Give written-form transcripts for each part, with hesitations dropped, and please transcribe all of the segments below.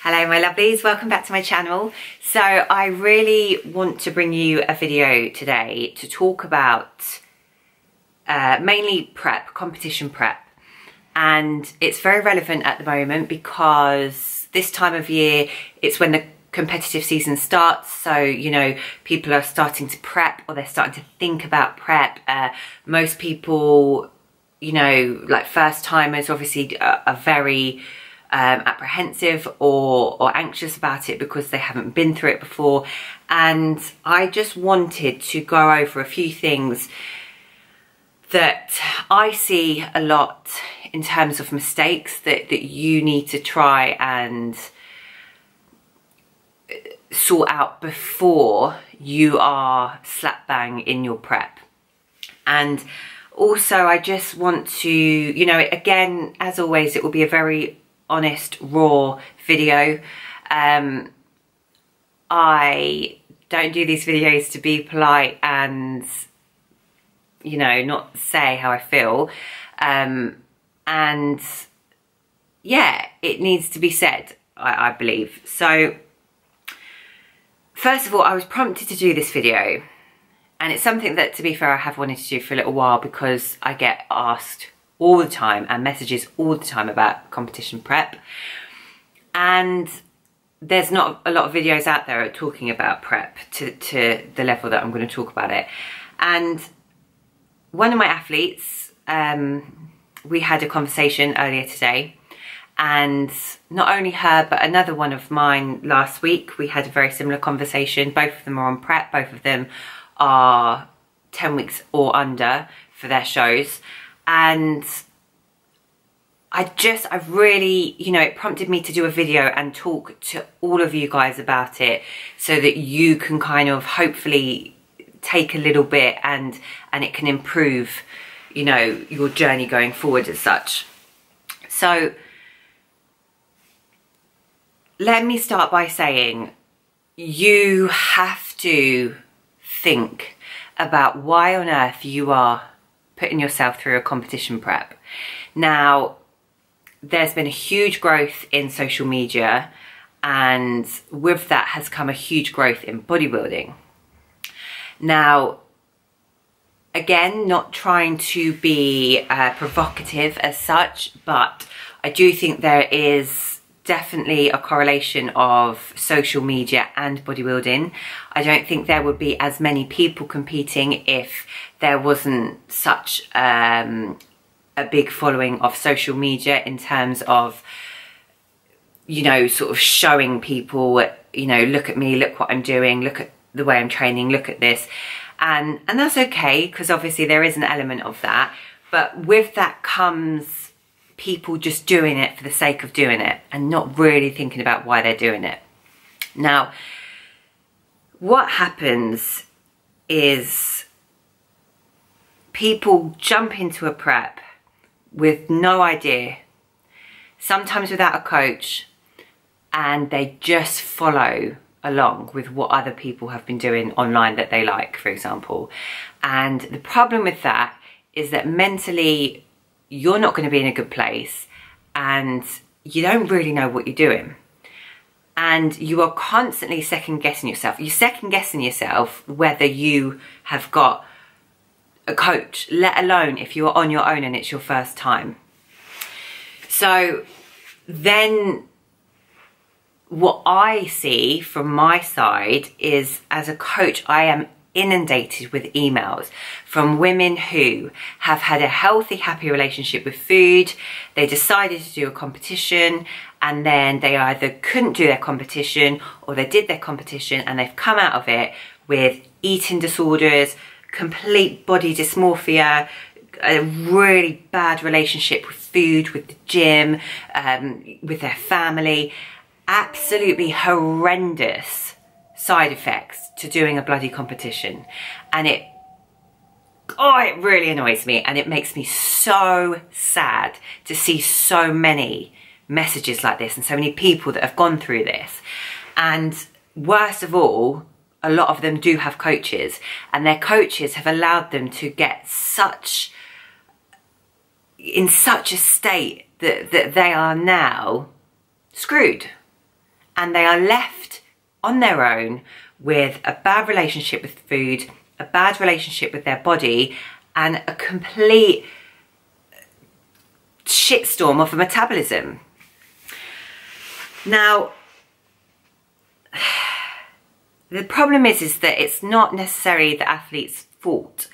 Hello my lovelies, welcome back to my channel. So I really want to bring you a video today to talk about mainly prep, competition prep. And it's very relevant at the moment because this time of year, it's when the competitive season starts. So, you know, people are starting to prep or they're starting to think about prep. Most people, you know, like first timers obviously are very apprehensive or anxious about it because they haven't been through it before. And I just wanted to go over a few things that I see a lot in terms of mistakes that you need to try and sort out before you are slap bang in your prep. And also I just want to, you know, again, as always, it will be a very honest, raw video. I don't do these videos to be polite and, you know, not say how I feel. And yeah, it needs to be said, I believe. So first of all, I was prompted to do this video, and it's something that, to be fair, I have wanted to do for a little while because I get asked all the time and messages all the time about competition prep, and there's not a lot of videos out there talking about prep to the level that I'm going to talk about it. And one of my athletes, we had a conversation earlier today, and not only her but another one of mine last week, we had a very similar conversation. Both of them are on prep, both of them are 10 weeks or under for their shows. And I really, you know, it prompted me to do a video and talk to all of you guys about it so that you can kind of hopefully take a little bit and it can improve, you know, your journey going forward as such. So let me start by saying you have to think about why on earth you are putting yourself through a competition prep. Now, there's been a huge growth in social media, and with that has come a huge growth in bodybuilding. Now, again, not trying to be provocative as such, but I do think there is definitely a correlation of social media and bodybuilding. I don't think there would be as many people competing if there wasn't such a big following of social media in terms of, you know, sort of showing people, you know, look at me, look what I'm doing, look at the way I'm training, look at this. And that's okay, because obviously there is an element of that. But with that comes people just doing it for the sake of doing it and not really thinking about why they're doing it. Now, what happens is people jump into a prep with no idea, sometimes without a coach, and they just follow along with what other people have been doing online that they like, for example. And the problem with that is that mentally you're not going to be in a good place and you don't really know what you're doing. And you are constantly second guessing yourself. You're second guessing yourself whether you have got a coach, let alone if you're on your own and it's your first time. So then what I see from my side is, as a coach, I am inundated with emails from women who have had a healthy, happy relationship with food. They decided to do a competition and then they either couldn't do their competition or they did their competition and they've come out of it with eating disorders, complete body dysmorphia, a really bad relationship with food, with the gym, with their family. Absolutely horrendous side effects to doing a bloody competition. And it really annoys me, and it makes me so sad to see so many messages like this and so many people that have gone through this. And worst of all, a lot of them do have coaches, and their coaches have allowed them to get in such a state that they are now screwed. and they are left on their own with a bad relationship with food, a bad relationship with their body, and a complete shitstorm of a metabolism. Now, the problem is that it's not necessarily the athlete's fault.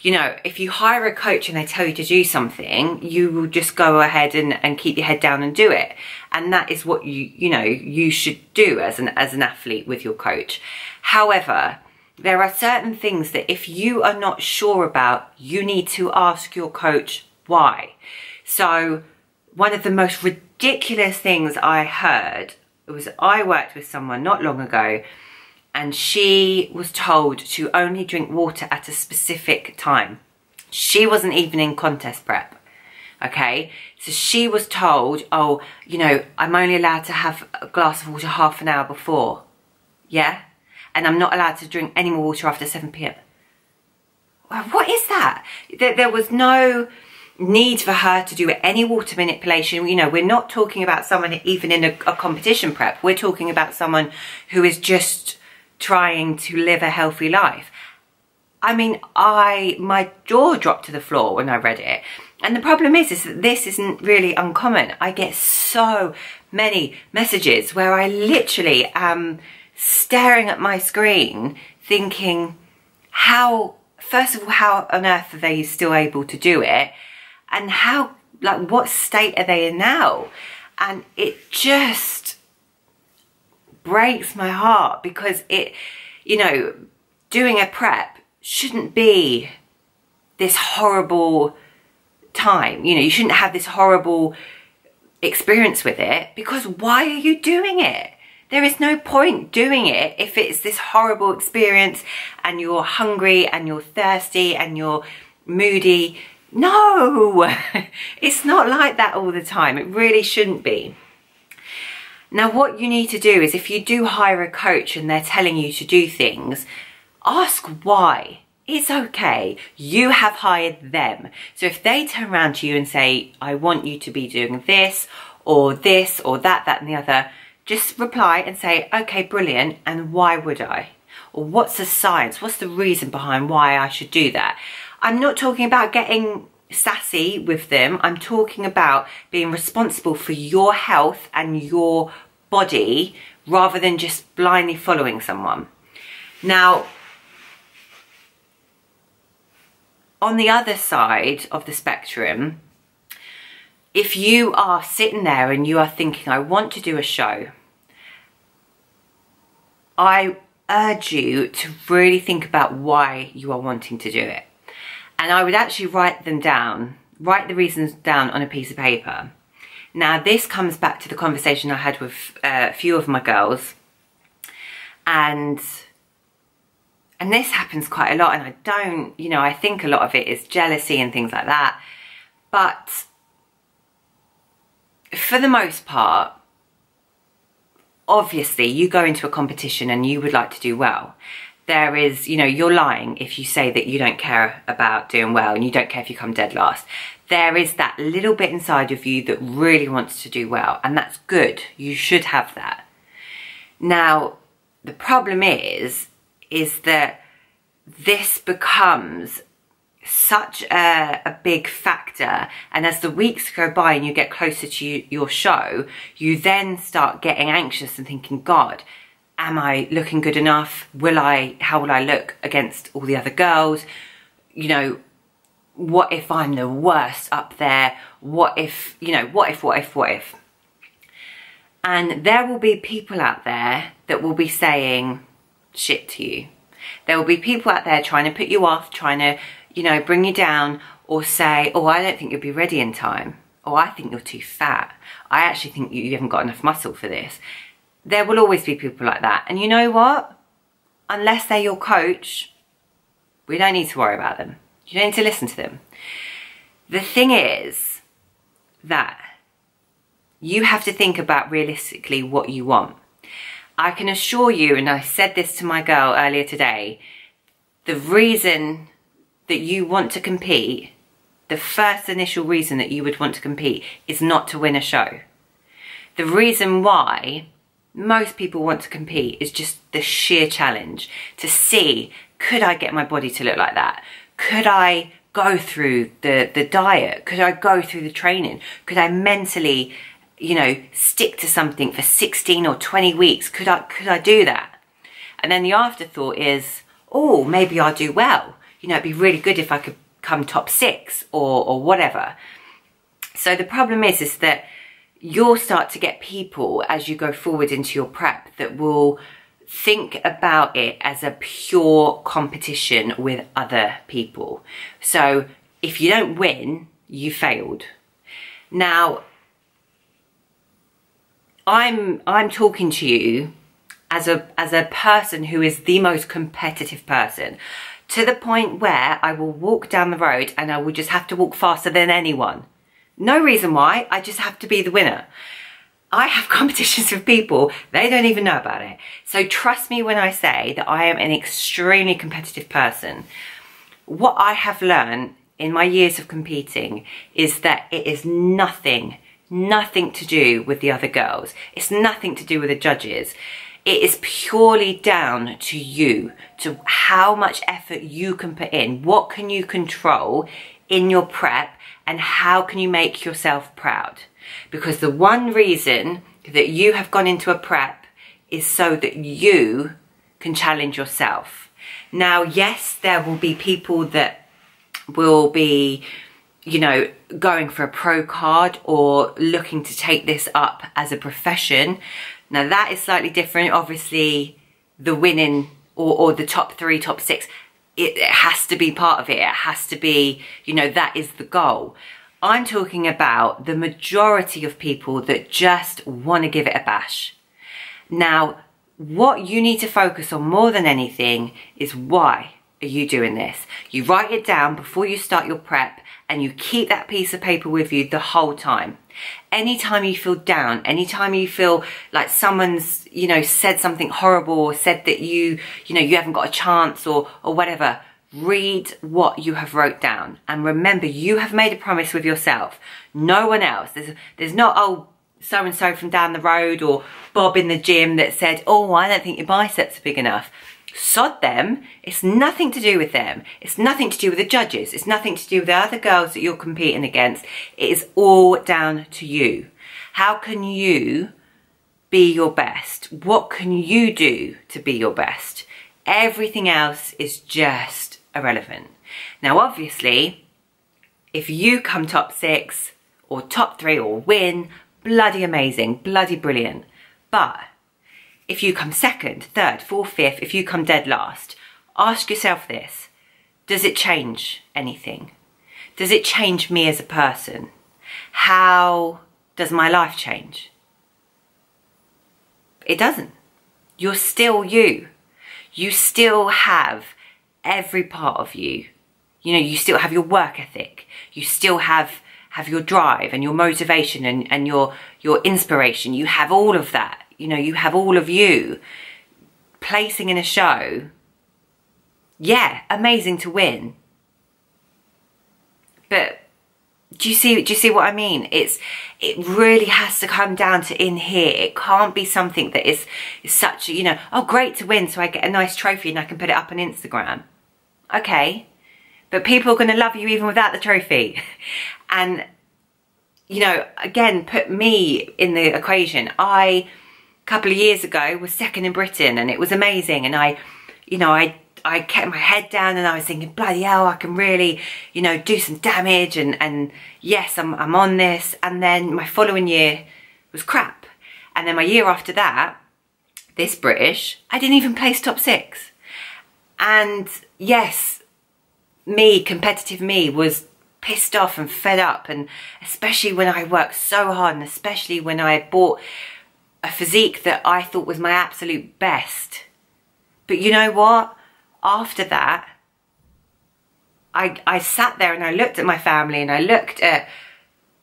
You know, if you hire a coach and they tell you to do something, you will just go ahead and keep your head down and do it. And that is what you should do as an athlete with your coach. However, there are certain things that if you are not sure about, you need to ask your coach why. So one of the most ridiculous things I heard was I worked with someone not long ago, and she was told to only drink water at a specific time. She wasn't even in contest prep, okay? So she was told, oh, you know, I'm only allowed to have a glass of water half an hour before, yeah? And I'm not allowed to drink any more water after 7 p.m. Well, what is that? There was no need for her to do any water manipulation. You know, we're not talking about someone even in a competition prep. We're talking about someone who is just trying to live a healthy life. I mean, my jaw dropped to the floor when I read it. And the problem is that this isn't really uncommon. I get so many messages where I literally am staring at my screen thinking, first of all, how on earth are they still able to do it? And what state are they in now? And it just breaks my heart, because doing a prep shouldn't be this horrible time. You know, you shouldn't have this horrible experience with it, because why are you doing it? There is no point doing it if it's this horrible experience and you're hungry and you're thirsty and you're moody. No, it's not like that all the time. It really shouldn't be. Now, what you need to do is, if you do hire a coach and they're telling you to do things, ask why. It's okay. You have hired them. So if they turn around to you and say, I want you to be doing this or that, and the other, just reply and say, okay, brilliant. And why would I? Or what's the science? What's the reason behind why I should do that? I'm not talking about getting sassy with them. I'm talking about being responsible for your health and your body rather than just blindly following someone. Now, on the other side of the spectrum, if you are sitting there and you are thinking, I want to do a show, I urge you to really think about why you are wanting to do it. And I would actually write the reasons down on a piece of paper. Now, this comes back to the conversation I had with a few of my girls. And this happens quite a lot, and I think a lot of it is jealousy and things like that. But for the most part, obviously, you go into a competition and you would like to do well. There is, you're lying if you say that you don't care about doing well and you don't care if you come dead last. There is that little bit inside of you that really wants to do well, and that's good. You should have that. Now, the problem is that this becomes such a big factor, and as the weeks go by and you get closer to your show, you then start getting anxious and thinking, God, am I looking good enough? How will I look against all the other girls? What if I'm the worst up there? What if? And there will be people out there that will be saying shit to you. There will be people out there trying to put you off, trying to, bring you down, or say, oh, I don't think you'll be ready in time. Oh, I think you're too fat. I actually think you haven't got enough muscle for this. There will always be people like that. And you know what? Unless they're your coach, we don't need to worry about them. You don't need to listen to them. The thing is that you have to think about realistically what you want. I can assure you, and I said this to my girl earlier today, the reason that you want to compete, the first initial reason that you would want to compete is not to win a show. The reason why most people want to compete is just the sheer challenge to see, could I get my body to look like that? Could I go through the diet? Could I go through the training? Could I mentally, you know, stick to something for 16 or 20 weeks? Could I do that? And then the afterthought is, oh, maybe I'll do well. You know, it'd be really good if I could come top 6 or whatever. So the problem is that you'll start to get people as you go forward into your prep that will think about it as a pure competition with other people. So if you don't win, you failed. Now, I'm talking to you as a person who is the most competitive person, to the point where I will walk down the road and I will just have to walk faster than anyone. No reason why, I just have to be the winner. I have competitions with people, they don't even know about it. So trust me when I say that I am an extremely competitive person. What I have learned in my years of competing is that it is nothing to do with the other girls. It's nothing to do with the judges. It is purely down to you, to how much effort you can put in. What can you control in your prep, and how can you make yourself proud? Because the one reason that you have gone into a prep is so that you can challenge yourself. Now, yes, there will be people that will be, you know, going for a pro card or looking to take this up as a profession. Now that is slightly different. Obviously the winning or the top 3, top 6, it has to be part of it. It has to be, you know, that is the goal. I'm talking about the majority of people that just want to give it a bash. Now, what you need to focus on more than anything is, why are you doing this? You write it down before you start your prep and you keep that piece of paper with you the whole time. Anytime you feel down, anytime you feel like someone's, you know, said something horrible or said that you know, you haven't got a chance or whatever, read what you have wrote down. And remember, you have made a promise with yourself. No one else. There's not, oh, so-and-so from down the road or Bob in the gym that said, oh, I don't think your biceps are big enough. Sod them. It's nothing to do with them. It's nothing to do with the judges. It's nothing to do with the other girls that you're competing against. It is all down to you. How can you be your best? What can you do to be your best? Everything else is just irrelevant. Now, obviously, if you come top 6 or top 3 or win, bloody amazing, bloody brilliant. But if you come 2nd, 3rd, 4th, 5th, if you come dead last, ask yourself this: does it change anything? Does it change me as a person? How does my life change? It doesn't. You're still you. You still have every part of you. You know, you still have your work ethic. You still have your drive and your motivation and your inspiration. You have all of that. You know, you have all of you. Placing in a show, yeah, amazing to win. But do you see what I mean? It really has to come down to in here. It can't be something that is such a, you know, oh, great to win, so I get a nice trophy and I can put it up on Instagram. Okay, but people are going to love you even without the trophy. And, you know, again, put me in the equation. A couple of years ago was 2nd in Britain and it was amazing, and I kept my head down and I was thinking, bloody hell, I can really, you know, do some damage and yes, I'm on this. And then my following year was crap. And then my year after that, this British, I didn't even place top 6. And yes, me, competitive me, was pissed off and fed up, and especially when I worked so hard, and especially when I bought a physique that I thought was my absolute best. But you know what? After that, I sat there and I looked at my family and I looked at,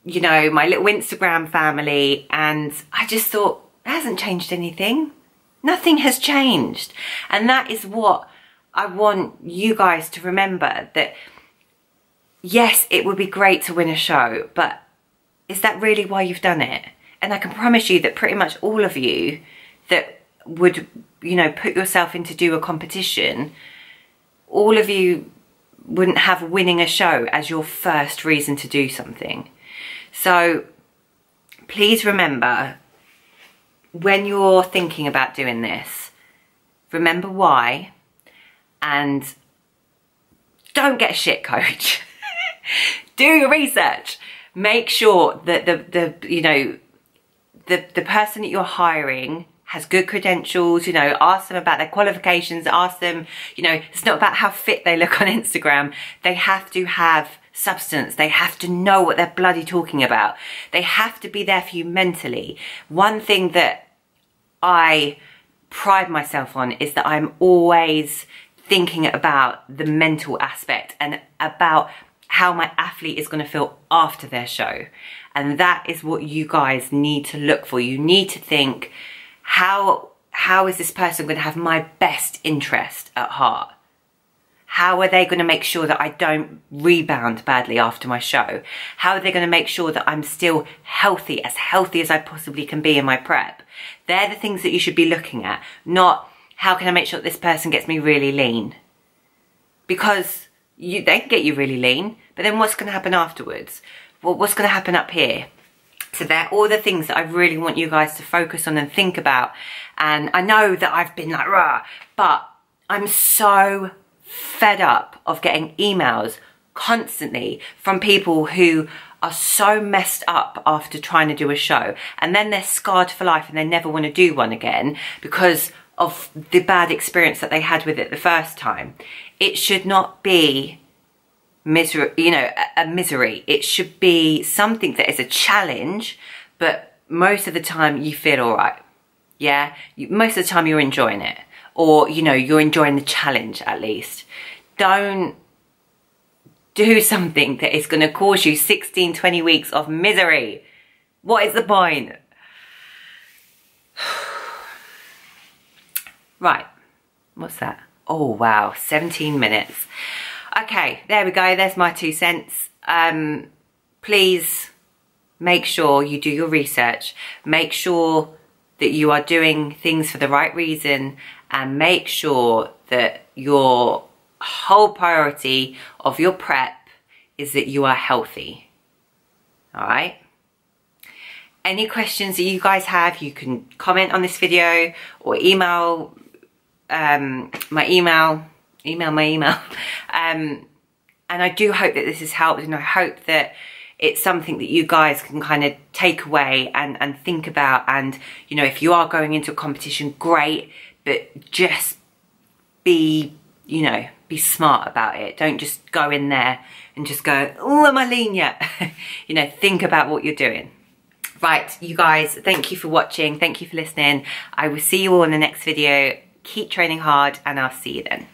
you know, my little Instagram family, and I just thought, it hasn't changed anything. Nothing has changed. And that is what I want you guys to remember, that yes, it would be great to win a show, but is that really why you've done it? And I can promise you that pretty much all of you that would, you know, put yourself in to do a competition, all of you wouldn't have winning a show as your first reason to do something. So please remember, when you're thinking about doing this, remember why, and don't get a shit coach. Do your research. Make sure that the person that you're hiring has good credentials. You know, ask them about their qualifications, ask them, you know, it's not about how fit they look on Instagram. They have to have substance. They have to know what they're bloody talking about. They have to be there for you mentally. One thing that I pride myself on is that I'm always thinking about the mental aspect and about how my athlete is going to feel after their show. And that is what you guys need to look for. You need to think, how is this person going to have my best interest at heart? How are they going to make sure that I don't rebound badly after my show? How are they going to make sure that I'm still healthy as I possibly can be in my prep? They're the things that you should be looking at, not how can I make sure that this person gets me really lean? Because they can get you really lean, but then what's going to happen afterwards? Well, what's going to happen up here? So they're all the things that I really want you guys to focus on and think about. And I know that I've been like, rah, but I'm so fed up of getting emails constantly from people who are so messed up after trying to do a show, and then they're scarred for life and they never want to do one again because of the bad experience that they had with it the first time. It should not be misery, you know, a misery. It should be something that is a challenge, but most of the time you feel all right. Yeah, most of the time you're enjoying it, or, you know, you're enjoying the challenge at least. Don't do something that is going to cause you 16, 20 weeks of misery. What is the point? Right, what's that? Oh wow, 17 minutes. Okay, there we go, there's my 2 cents. Please make sure you do your research. Make sure that you are doing things for the right reason, and make sure that your whole priority of your prep is that you are healthy. All right? Any questions that you guys have, you can comment on this video or email my email. And I do hope that this has helped, and I hope that it's something that you guys can kind of take away and think about. And, you know, if you are going into a competition, great, but just be, you know, be smart about it. Don't just go in there and just go, oh, am I lean yet? You know, think about what you're doing. Right, you guys, thank you for watching. Thank you for listening. I will see you all in the next video. Keep training hard, and I'll see you then.